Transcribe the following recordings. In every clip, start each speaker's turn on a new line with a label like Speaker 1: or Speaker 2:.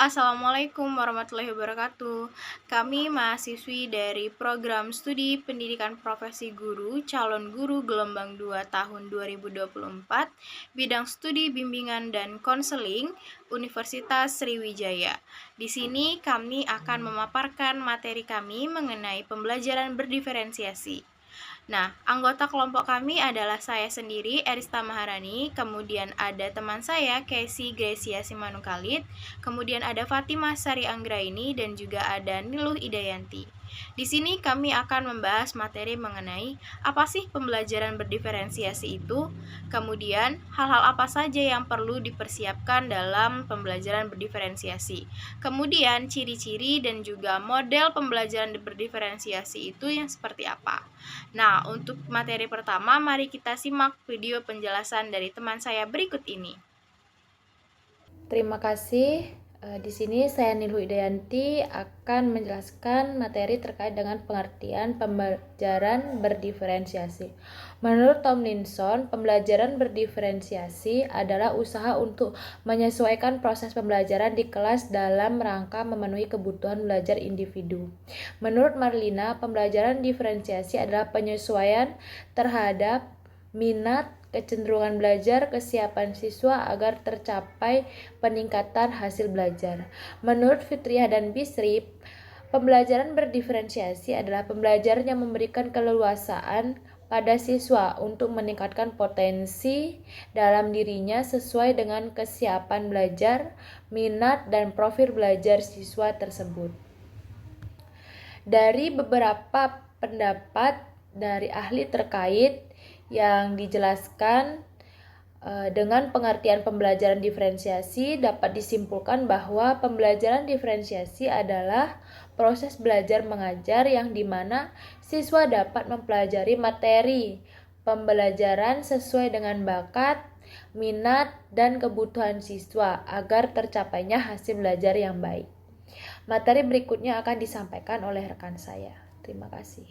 Speaker 1: Assalamualaikum warahmatullahi wabarakatuh. Kami mahasiswi dari program studi pendidikan profesi guru calon guru gelombang 2 tahun 2024, bidang studi bimbingan dan konseling Universitas Sriwijaya. Di sini kami akan memaparkan materi kami mengenai pembelajaran berdiferensiasi. Nah, anggota kelompok kami adalah saya sendiri, Erista Maharani, kemudian ada teman saya, Casey Gracia Simanungkalit, kemudian ada Fatimah Sari Anggraini, dan juga ada Niluh Idayanti. Di sini kami akan membahas materi mengenai apa sih pembelajaran berdiferensiasi itu, kemudian hal-hal apa saja yang perlu dipersiapkan dalam pembelajaran berdiferensiasi, kemudian ciri-ciri dan juga model pembelajaran berdiferensiasi itu yang seperti apa. Nah, untuk materi pertama, mari kita simak video penjelasan dari teman saya berikut ini.
Speaker 2: Terima kasih. Di sini saya Niluh Idayanti akan menjelaskan materi terkait dengan pengertian pembelajaran berdiferensiasi. Menurut Tomlinson, pembelajaran berdiferensiasi adalah usaha untuk menyesuaikan proses pembelajaran di kelas dalam rangka memenuhi kebutuhan belajar individu. Menurut Marlina, pembelajaran diferensiasi adalah penyesuaian terhadap minat, kecenderungan belajar, kesiapan siswa agar tercapai peningkatan hasil belajar. Menurut Fitriah dan Bisri, pembelajaran berdiferensiasi adalah pembelajaran yang memberikan keleluasaan pada siswa untuk meningkatkan potensi dalam dirinya sesuai dengan kesiapan belajar, minat, dan profil belajar siswa tersebut. Dari beberapa pendapat dari ahli terkait yang dijelaskan dengan pengertian pembelajaran diferensiasi dapat disimpulkan bahwa pembelajaran diferensiasi adalah proses belajar mengajar yang dimana siswa dapat mempelajari materi pembelajaran sesuai dengan bakat, minat, dan kebutuhan siswa agar tercapainya hasil belajar yang baik. Materi berikutnya akan disampaikan oleh rekan saya. Terima kasih.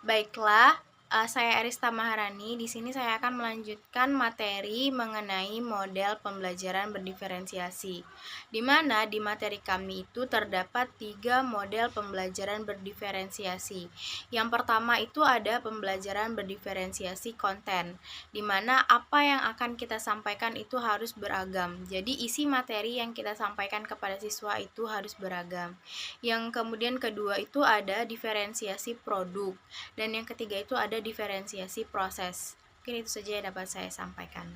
Speaker 1: Baiklah, saya Erista Maharani. Di sini saya akan melanjutkan materi mengenai model pembelajaran berdiferensiasi. Di mana di materi kami itu terdapat 3 model pembelajaran berdiferensiasi. Yang pertama itu ada pembelajaran berdiferensiasi konten, di mana apa yang akan kita sampaikan itu harus beragam. Jadi isi materi yang kita sampaikan kepada siswa itu harus beragam. Yang kemudian kedua itu ada diferensiasi produk. Dan yang ketiga itu ada diferensiasi proses. Mungkin itu saja yang dapat saya sampaikan.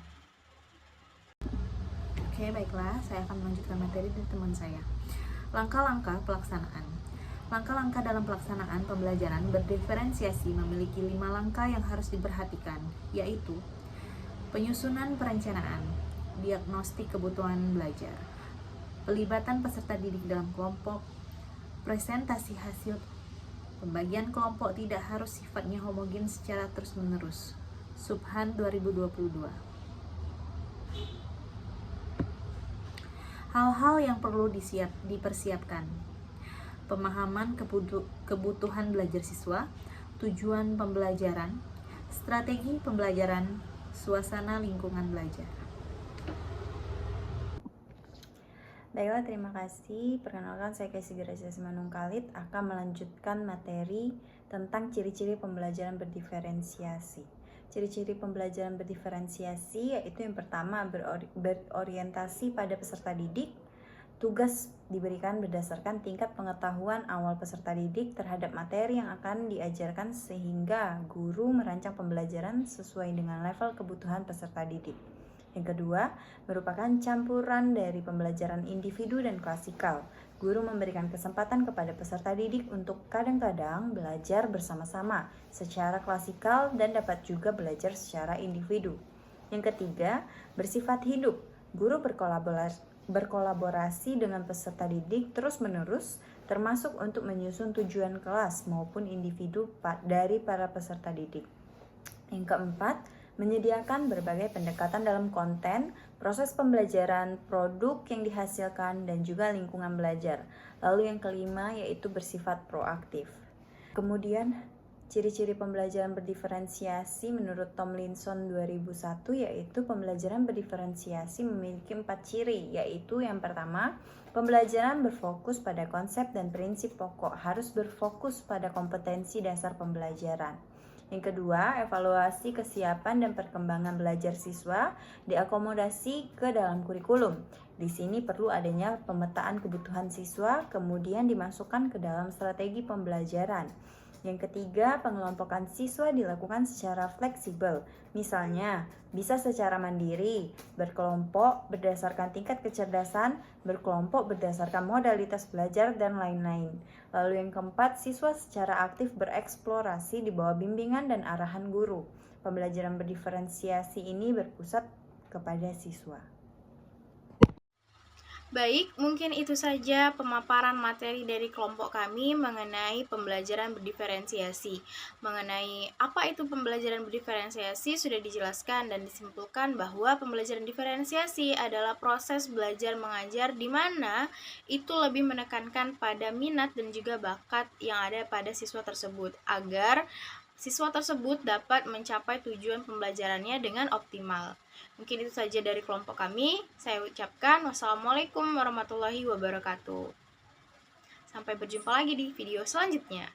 Speaker 3: Oke, baiklah, saya akan melanjutkan materi dari teman saya. Langkah-langkah pelaksanaan. Langkah-langkah dalam pelaksanaan pembelajaran berdiferensiasi memiliki 5 langkah yang harus diperhatikan, yaitu penyusunan perencanaan, diagnostik kebutuhan belajar, pelibatan peserta didik dalam kelompok, presentasi hasil. Pembagian kelompok tidak harus sifatnya homogen secara terus-menerus. Subhan 2022. Hal-hal yang perlu dipersiapkan. Pemahaman kebutuhan belajar siswa, tujuan pembelajaran, strategi pembelajaran, suasana lingkungan belajar.
Speaker 4: Baiklah, terima kasih. Perkenalkan, saya Casey Gracia Simanungkalit akan melanjutkan materi tentang ciri-ciri pembelajaran berdiferensiasi. Ciri-ciri pembelajaran berdiferensiasi yaitu yang pertama berorientasi pada peserta didik. Tugas diberikan berdasarkan tingkat pengetahuan awal peserta didik terhadap materi yang akan diajarkan sehingga guru merancang pembelajaran sesuai dengan level kebutuhan peserta didik. Yang kedua, merupakan campuran dari pembelajaran individu dan klasikal. Guru memberikan kesempatan kepada peserta didik untuk kadang-kadang belajar bersama-sama secara klasikal dan dapat juga belajar secara individu. Yang ketiga, bersifat hidup. Guru berkolaborasi dengan peserta didik terus-menerus, termasuk untuk menyusun tujuan kelas maupun individu dari para peserta didik. Yang keempat, menyediakan berbagai pendekatan dalam konten, proses pembelajaran, produk yang dihasilkan, dan juga lingkungan belajar. Lalu yang kelima yaitu bersifat proaktif. Kemudian Ciri-ciri pembelajaran berdiferensiasi menurut Tomlinson 2001 yaitu pembelajaran berdiferensiasi memiliki 4 ciri, yaitu yang pertama, pembelajaran berfokus pada konsep dan prinsip pokok, harus berfokus pada kompetensi dasar pembelajaran. Yang kedua, evaluasi kesiapan dan perkembangan belajar siswa diakomodasi ke dalam kurikulum. Di sini perlu adanya pemetaan kebutuhan siswa, kemudian dimasukkan ke dalam strategi pembelajaran. Yang ketiga, pengelompokan siswa dilakukan secara fleksibel. Misalnya, bisa secara mandiri, berkelompok berdasarkan tingkat kecerdasan, berkelompok berdasarkan modalitas belajar, dan lain-lain. Lalu yang keempat, siswa secara aktif bereksplorasi di bawah bimbingan dan arahan guru. Pembelajaran berdiferensiasi ini berpusat kepada siswa.
Speaker 1: Baik, mungkin itu saja pemaparan materi dari kelompok kami mengenai pembelajaran berdiferensiasi. Mengenai apa itu pembelajaran berdiferensiasi sudah dijelaskan dan disimpulkan bahwa pembelajaran diferensiasi adalah proses belajar mengajar di mana itu lebih menekankan pada minat dan juga bakat yang ada pada siswa tersebut agar siswa tersebut dapat mencapai tujuan pembelajarannya dengan optimal. Mungkin itu saja dari kelompok kami. Saya ucapkan wassalamualaikum warahmatullahi wabarakatuh. Sampai berjumpa lagi di video selanjutnya.